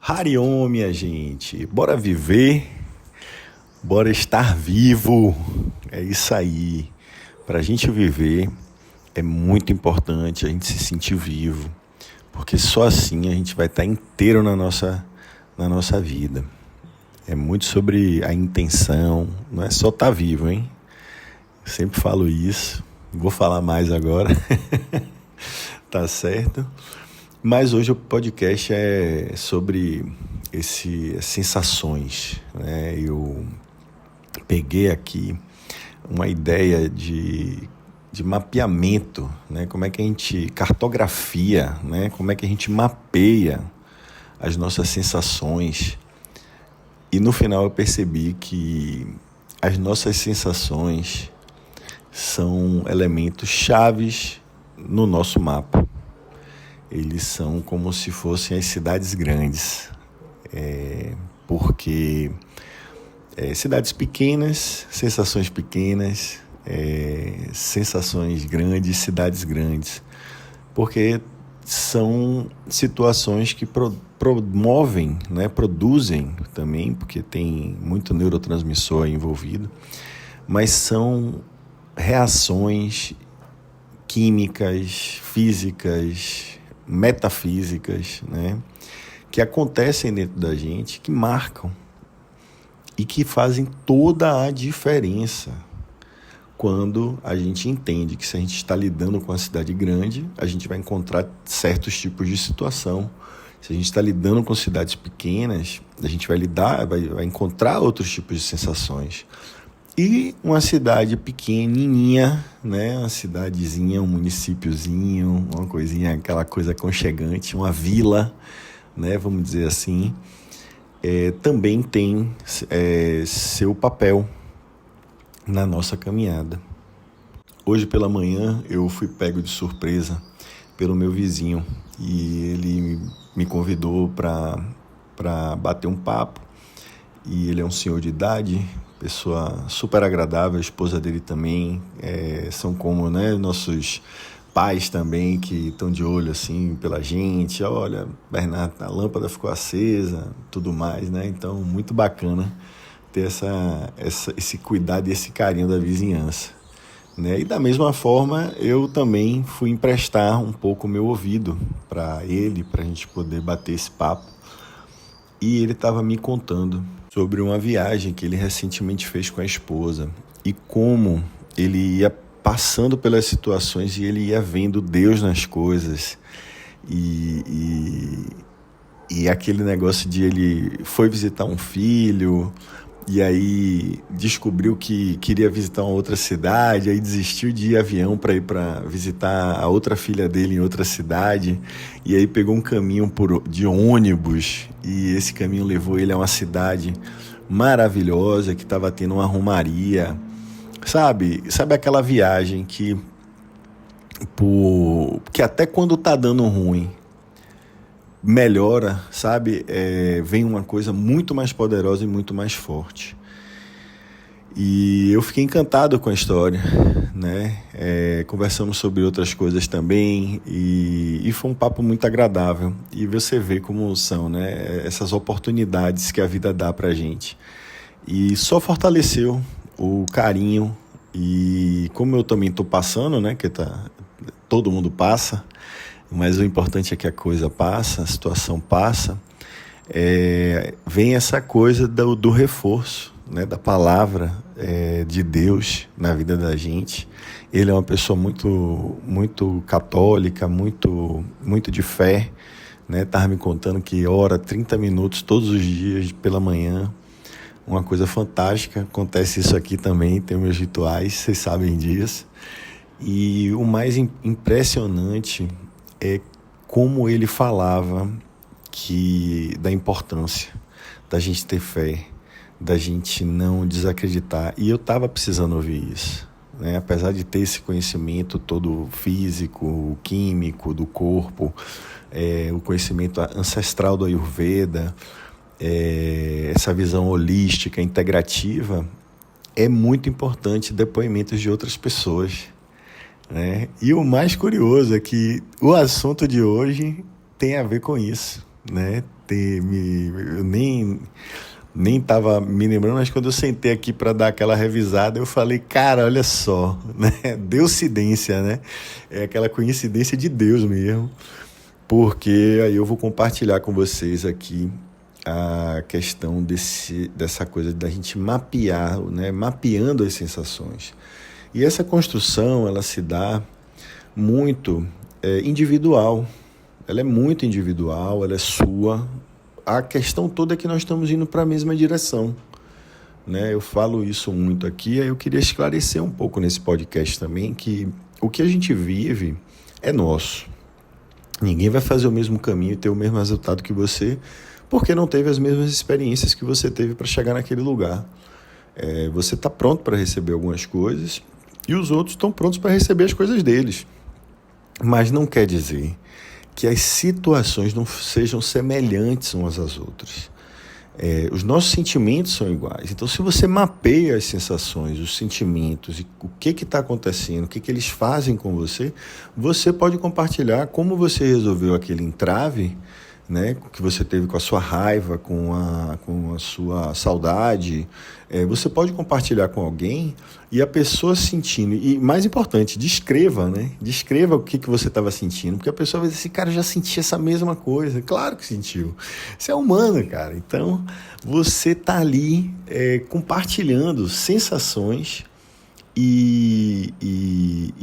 Hariom, minha gente, bora viver, bora estar vivo, é isso aí. Para a gente viver é muito importante a gente se sentir vivo, porque só assim a gente vai estar inteiro na nossa vida. É muito sobre a intenção, não é só estar vivo, hein? Eu sempre falo isso, vou falar mais agora, tá certo? Mas hoje o podcast é sobre essas sensações, né? Eu peguei aqui uma ideia de mapeamento, né? Como é que a gente cartografia, né? Como é que a gente mapeia as nossas sensações. E no final eu percebi que as nossas sensações são elementos chaves no nosso mapa. Eles são como se fossem as cidades grandes, porque cidades pequenas, sensações pequenas, sensações grandes, cidades grandes, porque são situações que promovem, né, produzem também, porque tem muito neurotransmissor envolvido, mas são reações químicas, físicas, metafísicas, né, que acontecem dentro da gente, que marcam e que fazem toda a diferença quando a gente entende que se a gente está lidando com a cidade grande, a gente vai encontrar certos tipos de situação. Se a gente está lidando com cidades pequenas, a gente vai encontrar outros tipos de sensações. E uma cidade pequenininha, né? Uma cidadezinha, um municípiozinho, uma coisinha, aquela coisa aconchegante, uma vila, né? Vamos dizer assim, também tem seu papel na nossa caminhada. Hoje pela manhã eu fui pego de surpresa pelo meu vizinho e ele me convidou para bater um papo. E ele é um senhor de idade, pessoa super agradável, a esposa dele também, são como, né, nossos pais também, que estão de olho assim pela gente. Olha, Bernardo, a lâmpada ficou acesa, tudo mais, né? Então, muito bacana ter esse cuidado e esse carinho da vizinhança, né? E da mesma forma, eu também fui emprestar um pouco o meu ouvido para ele, para a gente poder bater esse papo. E ele estava me contando sobre uma viagem que ele recentemente fez com a esposa e como ele ia passando pelas situações e ele ia vendo Deus nas coisas. E aquele negócio de ele foi visitar um filho e aí descobriu que queria visitar uma outra cidade, aí desistiu de ir de avião para ir para visitar a outra filha dele em outra cidade, e aí pegou um caminho de ônibus, e esse caminho levou ele a uma cidade maravilhosa que estava tendo uma romaria, sabe aquela viagem que até quando tá dando ruim melhora, sabe? Vem uma coisa muito mais poderosa e muito mais forte. E eu fiquei encantado com a história, né? Conversamos sobre outras coisas também e foi um papo muito agradável. E você vê como são, né? Essas oportunidades que a vida dá pra gente. E só fortaleceu o carinho. E como eu também tô passando, né? Todo mundo passa, mas o importante é que a coisa passa, a situação passa, vem essa coisa do reforço, né, da palavra de Deus na vida da gente. Ele é uma pessoa muito, muito católica, muito, muito de fé, né? Estava me contando que ora 30 minutos todos os dias pela manhã, uma coisa fantástica. Acontece isso aqui também, tem meus rituais, vocês sabem disso. E o mais impressionante é como ele falava da importância da gente ter fé, da gente não desacreditar. E eu estava precisando ouvir isso, né? Apesar de ter esse conhecimento todo físico, químico do corpo, o conhecimento ancestral do Ayurveda, essa visão holística, integrativa, é muito importante depoimentos de outras pessoas, né? E o mais curioso é que o assunto de hoje tem a ver com isso, né? eu nem estava me lembrando, mas quando eu sentei aqui para dar aquela revisada, eu falei, cara, olha só, né? Deucidência, né? É aquela coincidência de Deus mesmo, porque aí eu vou compartilhar com vocês aqui a questão dessa coisa da gente mapear, né? Mapeando as sensações. E essa construção, ela se dá muito individual, ela é muito individual, ela é sua. A questão toda é que nós estamos indo para a mesma direção, né? Eu falo isso muito aqui, aí eu queria esclarecer um pouco nesse podcast também que o que a gente vive é nosso. Ninguém vai fazer o mesmo caminho e ter o mesmo resultado que você, porque não teve as mesmas experiências que você teve para chegar naquele lugar. Você está pronto para receber algumas coisas e os outros estão prontos para receber as coisas deles. Mas não quer dizer que as situações não sejam semelhantes umas às outras. Os nossos sentimentos são iguais. Então, se você mapeia as sensações, os sentimentos e o que está acontecendo, o que eles fazem com você, você pode compartilhar como você resolveu aquele entrave, né, que você teve com a sua raiva, com a sua saudade. Você pode compartilhar com alguém e a pessoa sentindo, e mais importante, descreva, né? Descreva o que você estava sentindo, porque a pessoa vai dizer assim, cara, eu já senti essa mesma coisa. Claro que sentiu. Você é humano, cara. Então, você está ali compartilhando sensações e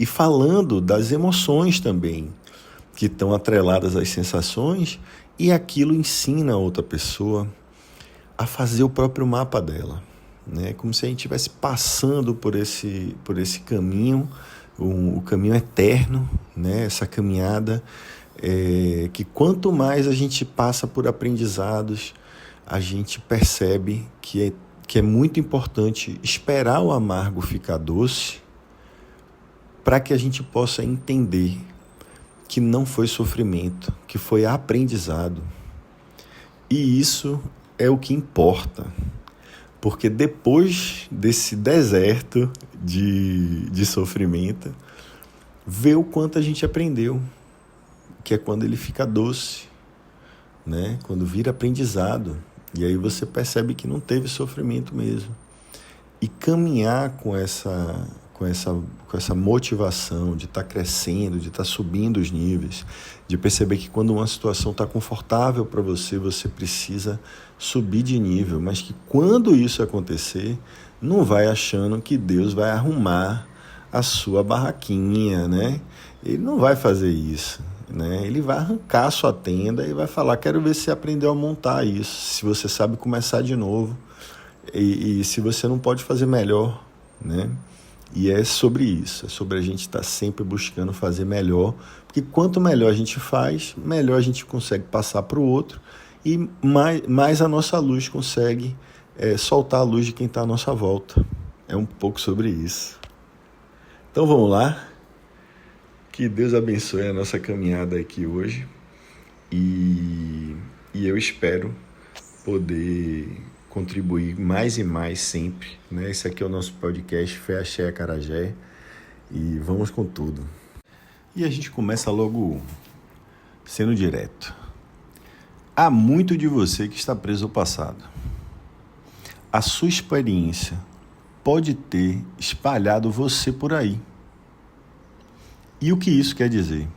falando das emoções também, que estão atreladas às sensações, e aquilo ensina a outra pessoa a fazer o próprio mapa dela, né? Como se a gente estivesse passando por esse caminho, o caminho eterno, né? Essa caminhada que quanto mais a gente passa por aprendizados, a gente percebe que é muito importante esperar o amargo ficar doce para que a gente possa entender que não foi sofrimento, que foi aprendizado. E isso é o que importa, porque depois desse deserto de sofrimento, vê o quanto a gente aprendeu, que é quando ele fica doce, né? Quando vira aprendizado, e aí você percebe que não teve sofrimento mesmo. E caminhar com essa motivação de estar crescendo, de estar subindo os níveis, de perceber que quando uma situação está confortável para você, você precisa subir de nível, mas que quando isso acontecer, não vai achando que Deus vai arrumar a sua barraquinha, né? Ele não vai fazer isso, né? Ele vai arrancar a sua tenda e vai falar, quero ver se você aprendeu a montar isso, se você sabe começar de novo e se você não pode fazer melhor, né? E é sobre isso, é sobre a gente estar sempre buscando fazer melhor, porque quanto melhor a gente faz, melhor a gente consegue passar para o outro e mais a nossa luz consegue soltar a luz de quem está à nossa volta. É um pouco sobre isso. Então vamos lá, que Deus abençoe a nossa caminhada aqui hoje e eu espero poder contribuir mais e mais sempre, né? Esse aqui é o nosso podcast Fé, Axé, Acarajé e vamos com tudo. E a gente começa logo sendo direto. Há muito de você que está preso ao passado. A sua experiência pode ter espalhado você por aí. E o que isso quer dizer?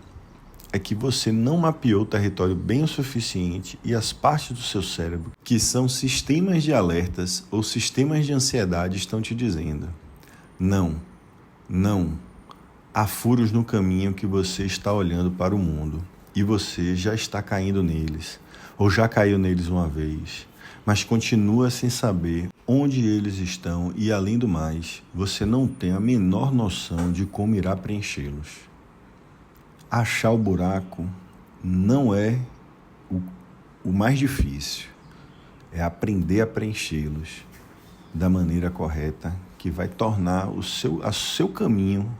É que você não mapeou o território bem o suficiente e as partes do seu cérebro, que são sistemas de alertas ou sistemas de ansiedade, estão te dizendo: não, há furos no caminho que você está olhando para o mundo e você já está caindo neles, ou já caiu neles uma vez, mas continua sem saber onde eles estão e, além do mais, você não tem a menor noção de como irá preenchê-los. Achar o buraco não é o mais difícil, é aprender a preenchê-los da maneira correta, que vai tornar o seu caminho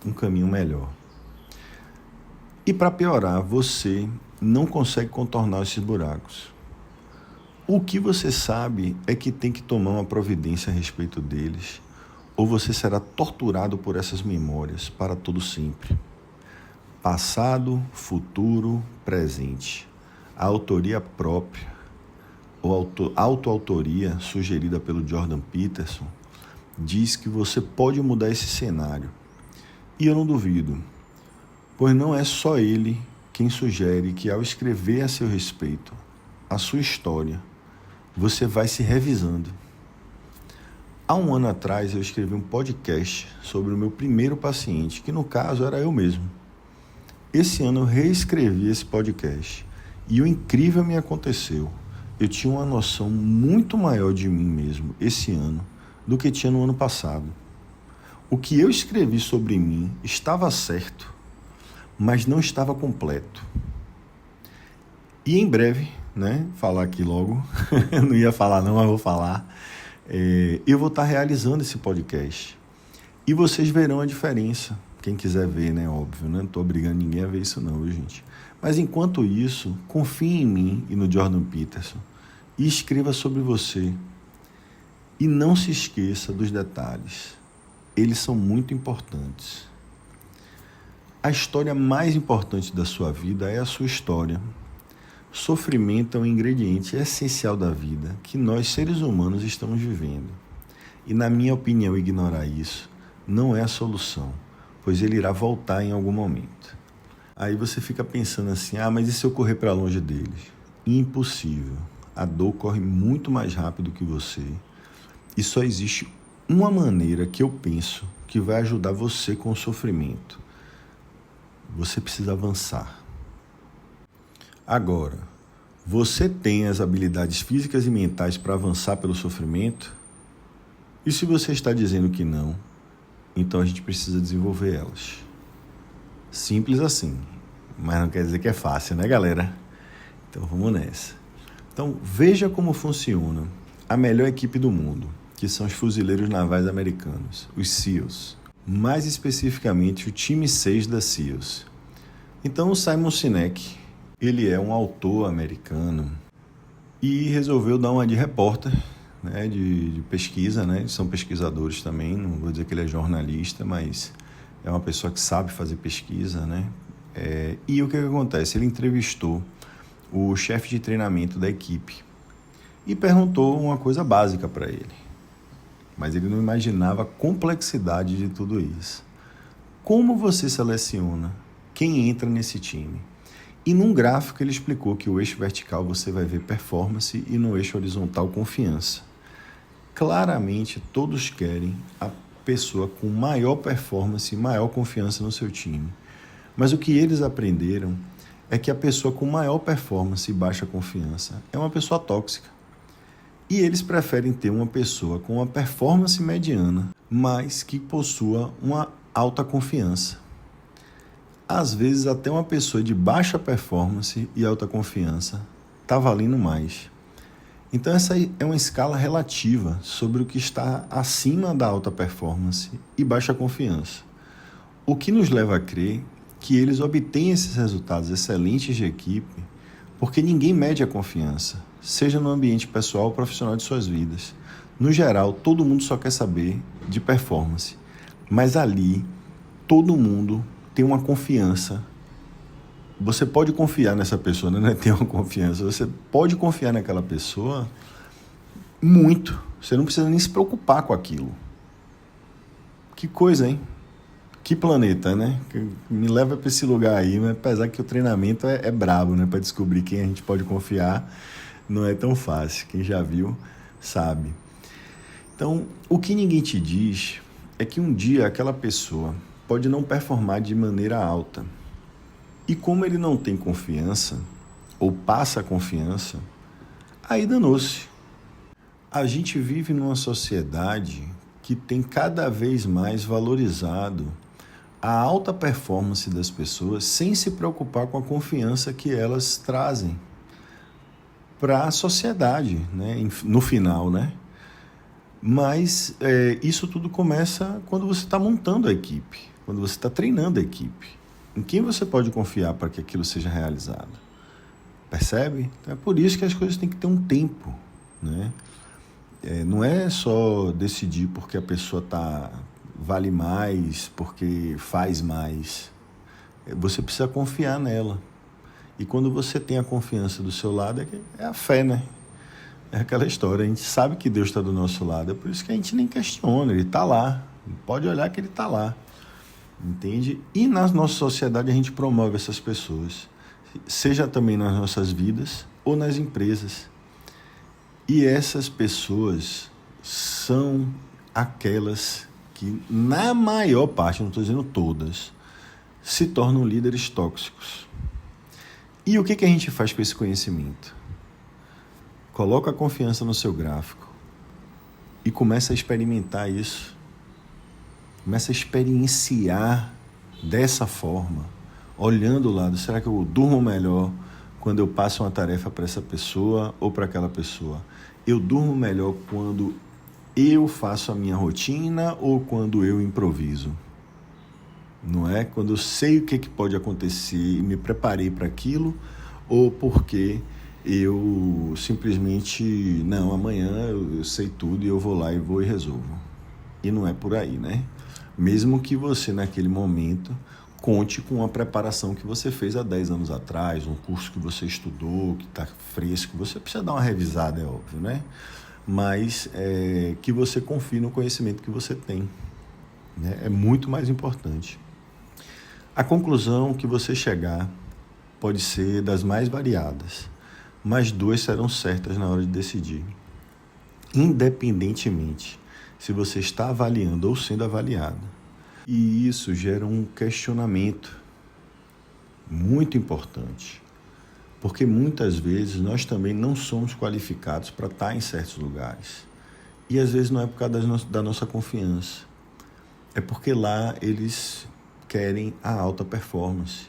um caminho melhor. E para piorar, você não consegue contornar esses buracos. O que você sabe é que tem que tomar uma providência a respeito deles, ou você será torturado por essas memórias para todo sempre. Passado, futuro, presente. A autoria própria, ou autoautoria sugerida pelo Jordan Peterson, diz que você pode mudar esse cenário. E eu não duvido, pois não é só ele quem sugere que ao escrever a seu respeito a sua história, você vai se revisando. Há um ano atrás eu escrevi um podcast sobre o meu primeiro paciente, que no caso era eu mesmo. Esse ano eu reescrevi esse podcast e o incrível me aconteceu. Eu tinha uma noção muito maior de mim mesmo esse ano do que tinha no ano passado. O que eu escrevi sobre mim estava certo, mas não estava completo. E em breve, falar aqui logo, não ia falar não, mas vou falar, eu vou estar realizando esse podcast. E vocês verão a diferença. Quem quiser ver, óbvio, não estou obrigando ninguém a ver isso não, viu, gente? Mas enquanto isso, confie em mim e no Jordan Peterson e escreva sobre você. E não se esqueça dos detalhes. Eles são muito importantes. A história mais importante da sua vida é a sua história. Sofrimento é um ingrediente essencial da vida que nós, seres humanos, estamos vivendo. E, na minha opinião, ignorar isso não é a solução, pois ele irá voltar em algum momento. Aí você fica pensando assim, mas e se eu correr para longe deles? Impossível. A dor corre muito mais rápido que você. E só existe uma maneira que eu penso que vai ajudar você com o sofrimento. Você precisa avançar. Agora, você tem as habilidades físicas e mentais para avançar pelo sofrimento? E se você está dizendo que não, então a gente precisa desenvolver elas. Simples assim, mas não quer dizer que é fácil, né, galera? Então vamos nessa. Então veja como funciona a melhor equipe do mundo, que são os fuzileiros navais americanos, os SEALs. Mais especificamente o time 6 da SEALs. Então o Simon Sinek, ele é um autor americano e resolveu dar uma de repórter, de pesquisa, são pesquisadores também, não vou dizer que ele é jornalista, mas é uma pessoa que sabe fazer pesquisa, E o que acontece? Ele entrevistou o chefe de treinamento da equipe e perguntou uma coisa básica para ele, mas ele não imaginava a complexidade de tudo isso. Como você seleciona quem entra nesse time? E num gráfico ele explicou que o eixo vertical você vai ver performance e no eixo horizontal confiança. Claramente todos querem a pessoa com maior performance e maior confiança no seu time. Mas o que eles aprenderam é que a pessoa com maior performance e baixa confiança é uma pessoa tóxica. E eles preferem ter uma pessoa com uma performance mediana, mas que possua uma alta confiança. Às vezes até uma pessoa de baixa performance e alta confiança está valendo mais. Então essa é uma escala relativa sobre o que está acima da alta performance e baixa confiança. O que nos leva a crer que eles obtêm esses resultados excelentes de equipe porque ninguém mede a confiança, seja no ambiente pessoal ou profissional de suas vidas. No geral, todo mundo só quer saber de performance, mas ali todo mundo tem uma confiança. Você pode confiar nessa pessoa, não é ter uma confiança, você pode confiar naquela pessoa muito. Você não precisa nem se preocupar com aquilo. Que coisa, hein? Que planeta, né? Que me leva para esse lugar aí, mas apesar que o treinamento é brabo, para descobrir quem a gente pode confiar, não é tão fácil. Quem já viu, sabe. Então, o que ninguém te diz é que um dia aquela pessoa pode não performar de maneira alta. E como ele não tem confiança, ou passa a confiança, aí danou-se. A gente vive numa sociedade que tem cada vez mais valorizado a alta performance das pessoas sem se preocupar com a confiança que elas trazem para a sociedade, no final, Mas isso tudo começa quando você está montando a equipe, quando você está treinando a equipe. Em quem você pode confiar para que aquilo seja realizado? Percebe? Então é por isso que as coisas têm que ter um tempo, não é só decidir porque a pessoa vale mais, porque faz mais. Você precisa confiar nela. E quando você tem a confiança do seu lado, é a fé, né? É aquela história, a gente sabe que Deus está do nosso lado, é por isso que a gente nem questiona, Ele está lá. Pode olhar que Ele está lá, entende? E na nossa sociedade a gente promove essas pessoas, seja também nas nossas vidas ou nas empresas. E essas pessoas são aquelas que, na maior parte, não estou dizendo todas, se tornam líderes tóxicos. E o que a gente faz com esse conhecimento? Coloca a confiança no seu gráfico e começa a experimentar isso. Começa a experienciar dessa forma, olhando o lado. Será que eu durmo melhor quando eu passo uma tarefa para essa pessoa ou para aquela pessoa? Eu durmo melhor quando eu faço a minha rotina ou quando eu improviso? Não é? Quando eu sei o que pode acontecer e me preparei para aquilo, ou porque eu simplesmente, não, amanhã eu sei tudo e eu vou lá e vou e resolvo. E não é por aí, né? Mesmo que você, naquele momento, conte com a preparação que você fez há 10 anos atrás, um curso que você estudou, que está fresco, você precisa dar uma revisada, é óbvio, né? Mas que você confie no conhecimento que você tem, né? É muito mais importante. A conclusão que você chegar pode ser das mais variadas, mas duas serão certas na hora de decidir. Independentemente se você está avaliando ou sendo avaliado. E isso gera um questionamento muito importante, porque muitas vezes nós também não somos qualificados para estar em certos lugares. E às vezes não é por causa da nossa confiança, é porque lá eles querem a alta performance.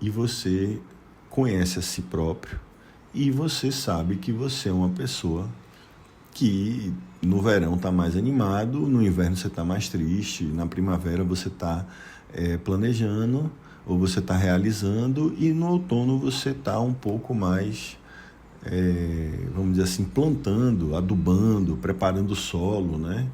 E você conhece a si próprio e você sabe que você é uma pessoa que no verão está mais animado, no inverno você está mais triste, na primavera você está planejando ou você está realizando e no outono você está um pouco mais, vamos dizer assim, plantando, adubando, preparando o solo, né?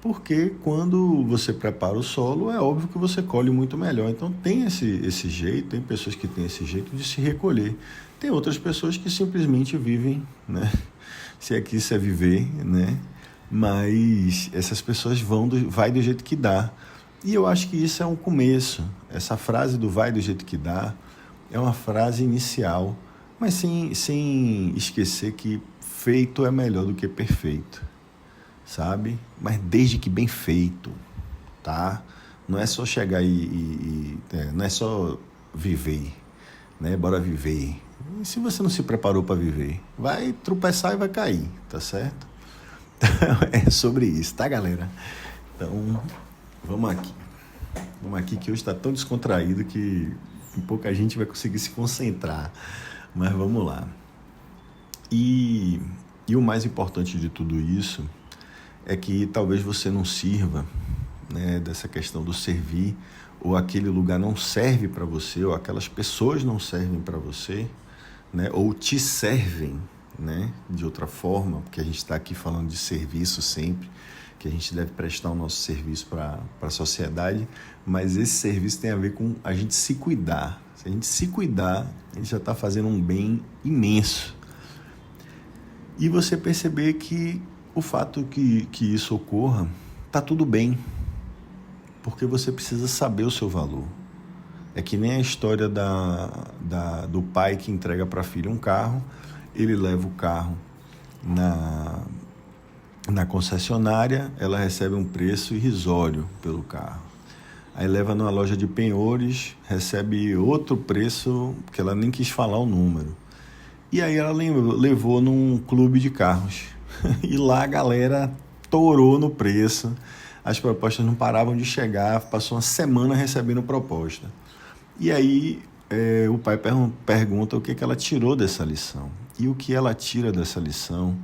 Porque quando você prepara o solo, é óbvio que você colhe muito melhor. Então tem esse jeito, tem pessoas que têm esse jeito de se recolher. Tem outras pessoas que simplesmente vivem, né? Se aqui isso é viver, né? Mas essas pessoas vai do jeito que dá. E eu acho que isso é um começo. Essa frase do vai do jeito que dá é uma frase inicial, mas sem esquecer que feito é melhor do que perfeito, sabe? Mas desde que bem feito, tá? Não é só chegar não é só viver, né? Bora viver. E se você não se preparou para viver, vai tropeçar e vai cair, tá certo? É sobre isso, tá, galera? Então, vamos aqui. Vamos aqui que hoje está tão descontraído que pouca gente vai conseguir se concentrar. Mas vamos lá. E o mais importante de tudo isso é que talvez você não sirva, né, dessa questão do servir, ou aquele lugar não serve para você, ou aquelas pessoas não servem para você, né, ou te servem, né, de outra forma, porque a gente está aqui falando de serviço sempre, que a gente deve prestar o nosso serviço para a sociedade, mas esse serviço tem a ver com a gente se cuidar. Se a gente se cuidar, a gente já está fazendo um bem imenso. E você perceber que o fato que isso ocorra, está tudo bem, porque você precisa saber o seu valor. É que nem a história do pai que entrega para a filha um carro, ele leva o carro na concessionária, ela recebe um preço irrisório pelo carro. Aí leva numa loja de penhores, recebe outro preço que ela nem quis falar o número. E aí ela levou num clube de carros. E lá a galera torou no preço, as propostas não paravam de chegar, passou uma semana recebendo proposta. E aí o pai pergunta o que ela tirou dessa lição. E o que ela tira dessa lição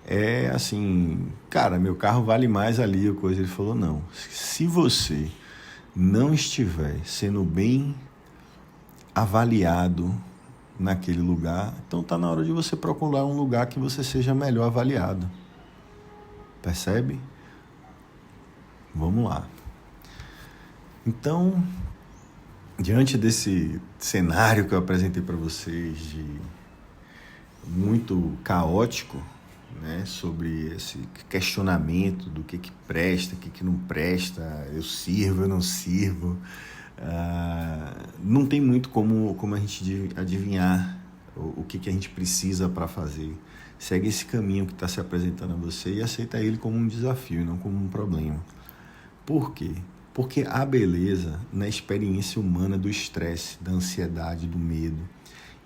é assim, cara, meu carro vale mais ali, a coisa. Ele falou, não, se você não estiver sendo bem avaliado naquele lugar, então está na hora de você procurar um lugar que você seja melhor avaliado. Percebe? Vamos lá. Então, diante desse cenário que eu apresentei para vocês, de muito caótico, né, sobre esse questionamento do que presta, o que não presta, eu sirvo, eu não sirvo, não tem muito como a gente adivinhar o que a gente precisa para fazer. Segue esse caminho que está se apresentando a você e aceita ele como um desafio, não como um problema. Por quê? Porque há beleza na experiência humana do estresse, da ansiedade, do medo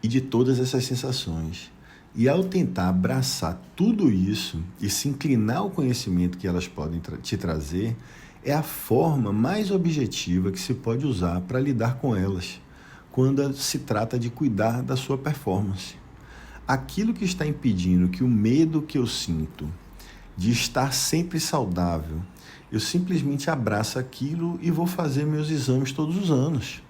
e de todas essas sensações. E ao tentar abraçar tudo isso e se inclinar ao conhecimento que elas podem te trazer, é a forma mais objetiva que se pode usar para lidar com elas, quando se trata de cuidar da sua performance. Aquilo que está impedindo que o medo que eu sinto de estar sempre saudável, eu simplesmente abraço aquilo e vou fazer meus exames todos os anos.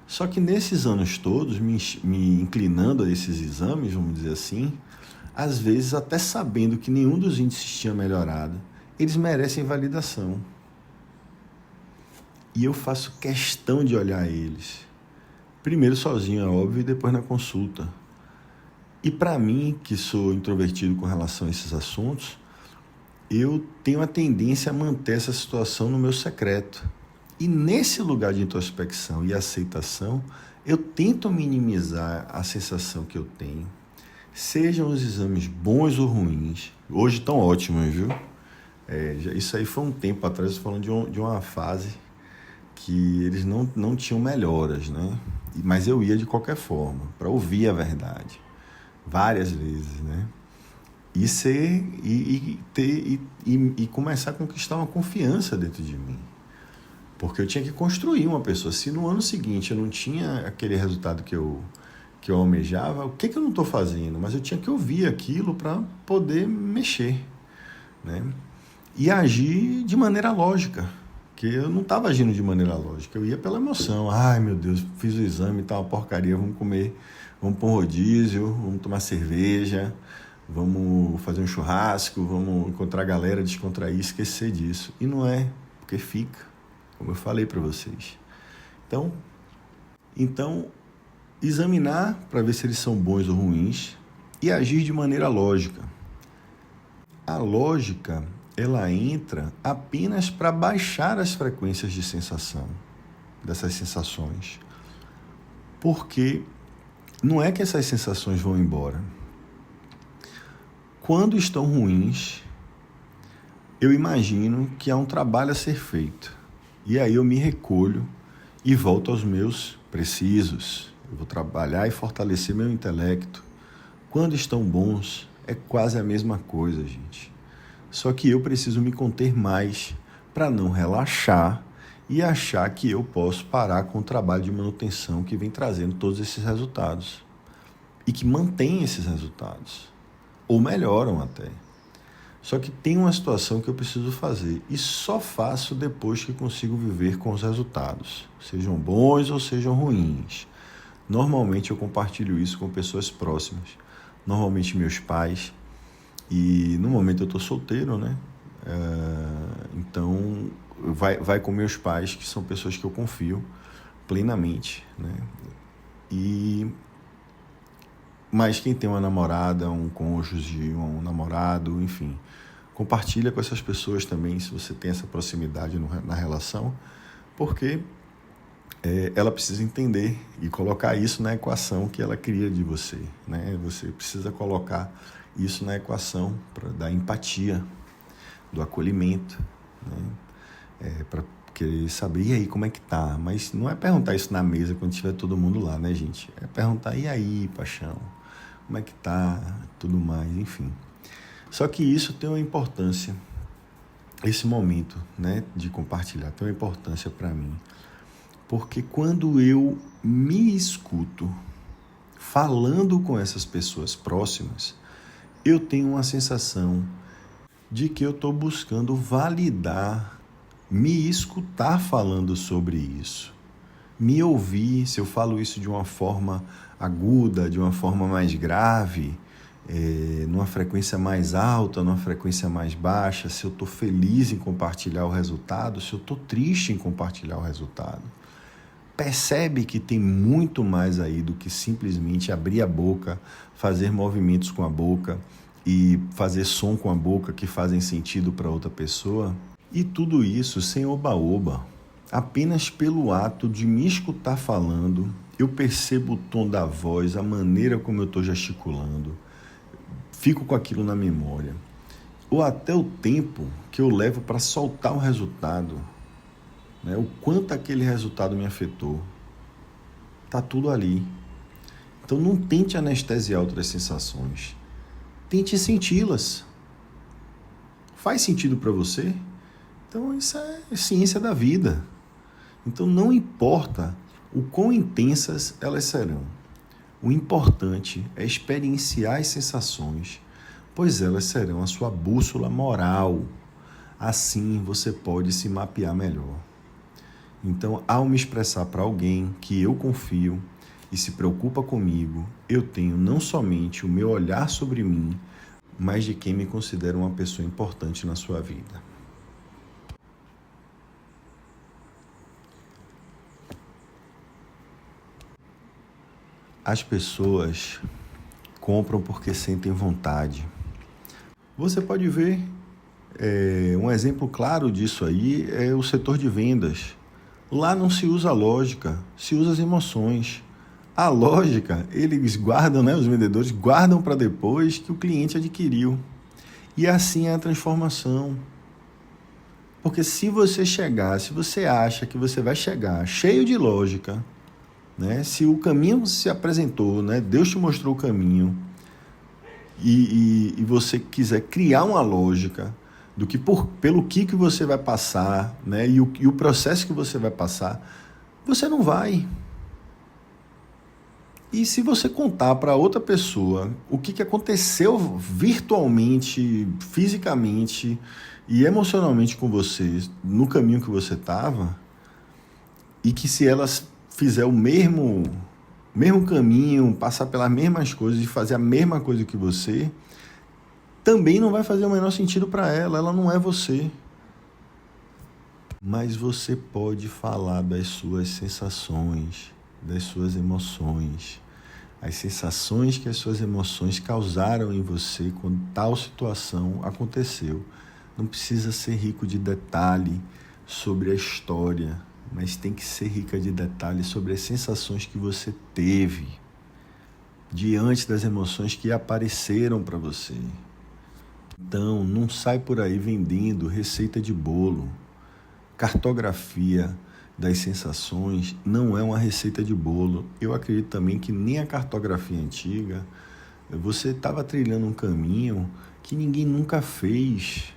Só que nesses anos todos, me inclinando a esses exames, vamos dizer assim, às vezes até sabendo que nenhum dos índices tinha melhorado, eles merecem validação. E eu faço questão de olhar eles. Primeiro sozinho, é óbvio, e depois na consulta. E para mim, que sou introvertido com relação a esses assuntos, eu tenho a tendência a manter essa situação no meu secreto. E nesse lugar de introspecção e aceitação, eu tento minimizar a sensação que eu tenho. Sejam os exames bons ou ruins, hoje estão ótimos, viu? Isso aí foi um tempo atrás, falando de uma fase que eles não tinham melhoras, né? Mas eu ia de qualquer forma, para ouvir a verdade, várias vezes, né? E começar a conquistar uma confiança dentro de mim. Porque eu tinha que construir uma pessoa. Se no ano seguinte eu não tinha aquele resultado que eu almejava, o que eu não estou fazendo? Mas eu tinha que ouvir aquilo para poder mexer, né? E agir de maneira lógica. Porque eu não estava agindo de maneira lógica. Eu ia pela emoção. Ai, meu Deus, fiz o exame, tá uma porcaria, vamos comer, vamos para um rodízio, vamos tomar cerveja, vamos fazer um churrasco, vamos encontrar a galera, descontrair, esquecer disso. E não é, porque fica, como eu falei para vocês. Então, examinar para ver se eles são bons ou ruins e agir de maneira lógica. A lógica, ela entra apenas para baixar as frequências de sensação, dessas sensações. Porque não é que essas sensações vão embora. Quando estão ruins, eu imagino que há um trabalho a ser feito. E aí eu me recolho e volto aos meus precisos. Eu vou trabalhar e fortalecer meu intelecto. Quando estão bons, é quase a mesma coisa, gente. Só que eu preciso me conter mais para não relaxar e achar que eu posso parar com o trabalho de manutenção que vem trazendo todos esses resultados. E que mantém esses resultados. Ou melhoram até. Só que tem uma situação que eu preciso fazer e só faço depois que consigo viver com os resultados, sejam bons ou sejam ruins. Normalmente eu compartilho isso com pessoas próximas, normalmente meus pais, e no momento eu estou solteiro, né? Então vai com meus pais, que são pessoas que eu confio plenamente, né? Mas quem tem uma namorada, um cônjuge, um namorado, enfim, compartilha com essas pessoas também, se você tem essa proximidade na relação, porque ela precisa entender e colocar isso na equação que ela cria de você, né? Você precisa colocar isso na equação da empatia, do acolhimento, né? Para querer saber, e aí, como é que tá? Mas não é perguntar isso na mesa quando estiver todo mundo lá, né, gente? É perguntar, e aí, paixão? Como é que tá? Tudo mais, enfim. Só que isso tem uma importância, esse momento, né, de compartilhar, tem uma importância para mim. Porque quando eu me escuto falando com essas pessoas próximas, eu tenho uma sensação de que eu estou buscando validar, me escutar falando sobre isso. Me ouvir, se eu falo isso de uma forma aguda, de uma forma mais grave, numa frequência mais alta, numa frequência mais baixa, se eu estou feliz em compartilhar o resultado, se eu estou triste em compartilhar o resultado. Percebe que tem muito mais aí do que simplesmente abrir a boca, fazer movimentos com a boca e fazer som com a boca que fazem sentido para outra pessoa? E tudo isso sem oba-oba. Apenas pelo ato de me escutar falando, eu percebo o tom da voz, a maneira como eu estou gesticulando, fico com aquilo na memória. Ou até o tempo que eu levo para soltar o resultado, né? O quanto aquele resultado me afetou. Está tudo ali. Então não tente anestesiar outras sensações. Tente senti-las. Faz sentido para você? Então isso é ciência da vida. Então não importa o quão intensas elas serão. O importante é experienciar as sensações, pois elas serão a sua bússola moral. Assim você pode se mapear melhor. Então, ao me expressar para alguém que eu confio e se preocupa comigo, eu tenho não somente o meu olhar sobre mim, mas de quem me considera uma pessoa importante na sua vida. As pessoas compram porque sentem vontade. Você pode ver, um exemplo claro disso aí é o setor de vendas. Lá não se usa a lógica, se usa as emoções. A lógica, eles guardam, né, os vendedores guardam para depois que o cliente adquiriu. E assim é a transformação. Porque se você acha que você vai chegar cheio de lógica, né, se o caminho se apresentou, né, Deus te mostrou o caminho, e você quiser criar uma lógica do que pelo que você vai passar, né, e o processo que você vai passar, você não vai. E se você contar para outra pessoa o que aconteceu virtualmente, fisicamente e emocionalmente com você no caminho que você estava, e que se elas fizer o mesmo caminho, passar pelas mesmas coisas e fazer a mesma coisa que você, também não vai fazer o menor sentido para ela não é você. Mas você pode falar das suas sensações, das suas emoções, as sensações que as suas emoções causaram em você quando tal situação aconteceu. Não precisa ser rico de detalhe sobre a história, mas tem que ser rica de detalhes sobre as sensações que você teve diante das emoções que apareceram para você. Então, não sai por aí vendendo receita de bolo. Cartografia das sensações não é uma receita de bolo. Eu acredito também que nem a cartografia antiga, você estava trilhando um caminho que ninguém nunca fez.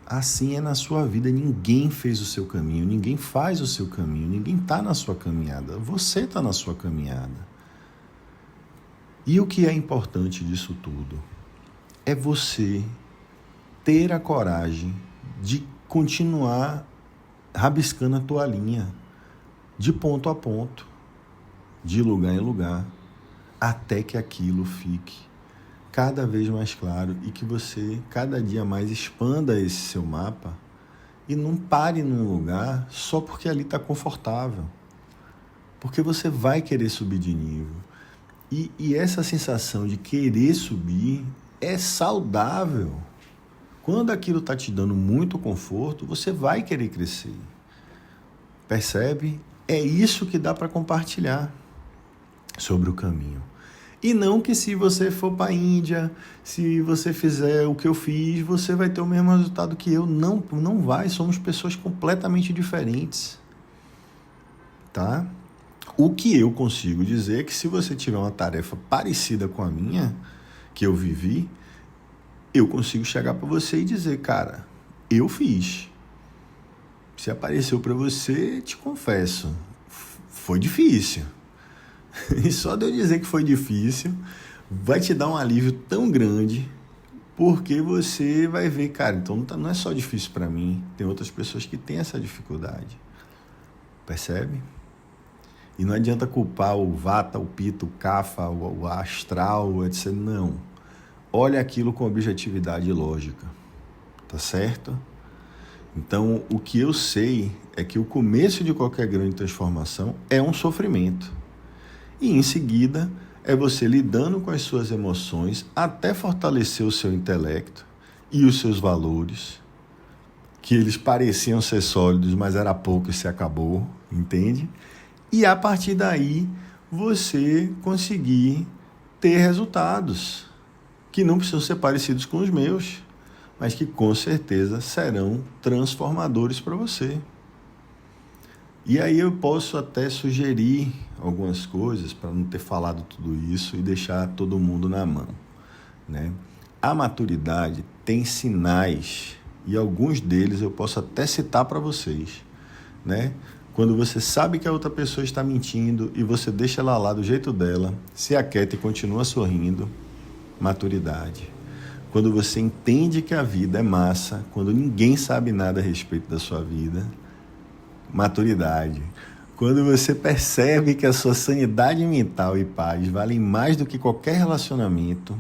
Assim é na sua vida, ninguém fez o seu caminho, ninguém faz o seu caminho, ninguém está na sua caminhada, você está na sua caminhada. E o que é importante disso tudo? É você ter a coragem de continuar rabiscando a tua linha, de ponto a ponto, de lugar em lugar, até que aquilo fique cada vez mais claro e que você cada dia mais expanda esse seu mapa e não pare num lugar só porque ali está confortável, porque você vai querer subir de nível. E essa sensação de querer subir é saudável. Quando aquilo está te dando muito conforto, você vai querer crescer. Percebe? É isso que dá para compartilhar sobre o caminho. E não que se você for para a Índia, se você fizer o que eu fiz, você vai ter o mesmo resultado que eu. Não vai, somos pessoas completamente diferentes. Tá? O que eu consigo dizer é que se você tiver uma tarefa parecida com a minha, que eu vivi, eu consigo chegar para você e dizer, cara, eu fiz. Se apareceu para você, te confesso, foi difícil. E só de eu dizer que foi difícil, vai te dar um alívio tão grande, porque você vai ver, cara, então não é só difícil para mim, tem outras pessoas que têm essa dificuldade. Percebe? E não adianta culpar o Vata, o Pitta, o Kapha, o astral, etc. Não. Olha aquilo com objetividade e lógica. Tá certo? Então, o que eu sei é que o começo de qualquer grande transformação é um sofrimento. E em seguida, é você lidando com as suas emoções até fortalecer o seu intelecto e os seus valores, que eles pareciam ser sólidos, mas era pouco e se acabou, entende? E a partir daí, você conseguir ter resultados que não precisam ser parecidos com os meus, mas que com certeza serão transformadores para você. E aí eu posso até sugerir algumas coisas para não ter falado tudo isso e deixar todo mundo na mão, né? A maturidade tem sinais e alguns deles eu posso até citar para vocês, né? Quando você sabe que a outra pessoa está mentindo e você deixa ela lá do jeito dela, se aquieta e continua sorrindo, maturidade. Quando você entende que a vida é massa, quando ninguém sabe nada a respeito da sua vida, maturidade. Quando você percebe que a sua sanidade mental e paz valem mais do que qualquer relacionamento,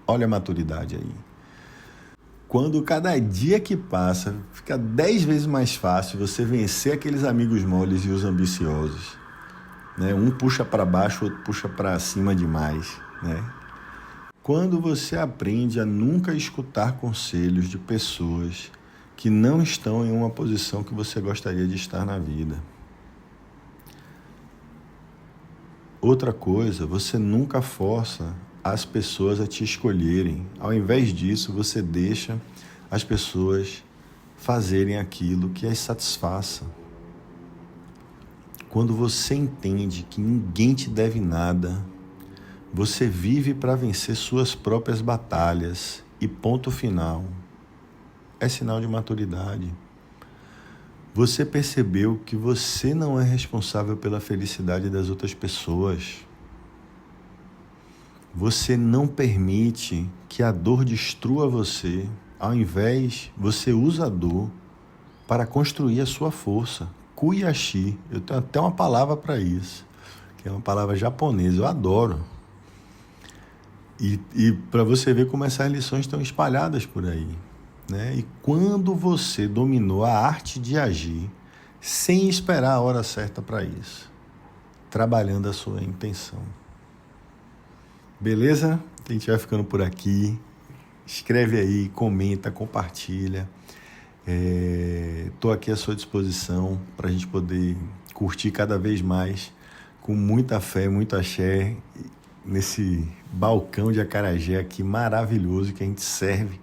olha a maturidade aí. Quando cada dia que passa fica 10 vezes mais fácil você vencer aqueles amigos moles e os ambiciosos, né? Um puxa para baixo, o outro puxa para cima demais, né? Quando você aprende a nunca escutar conselhos de pessoas que não estão em uma posição que você gostaria de estar na vida. Outra coisa, você nunca força as pessoas a te escolherem. Ao invés disso, você deixa as pessoas fazerem aquilo que as satisfaça. Quando você entende que ninguém te deve nada, você vive para vencer suas próprias batalhas e ponto final. É sinal de maturidade. Você percebeu que você não é responsável pela felicidade das outras pessoas. Você não permite que a dor destrua você. Ao invés, você usa a dor para construir a sua força. Kuyashi. Eu tenho até uma palavra para isso, que é uma palavra japonesa. Eu adoro. E para você ver como essas lições estão espalhadas por aí, né? E quando você dominou a arte de agir sem esperar a hora certa para isso, trabalhando a sua intenção. Beleza? A gente vai ficando por aqui. Escreve aí, comenta, compartilha. Estou aqui à sua disposição para a gente poder curtir cada vez mais, com muita fé, muito axé, nesse balcão de acarajé aqui maravilhoso, que a gente serve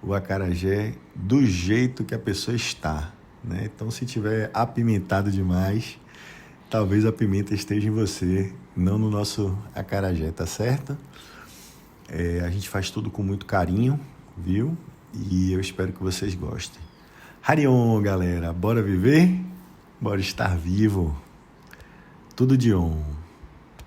o acarajé do jeito que a pessoa está, né? Então, se tiver apimentado demais, talvez a pimenta esteja em você, não no nosso acarajé, tá certo? A gente faz tudo com muito carinho, viu? E eu espero que vocês gostem. Harion, galera, bora viver? Bora estar vivo. Tudo de on.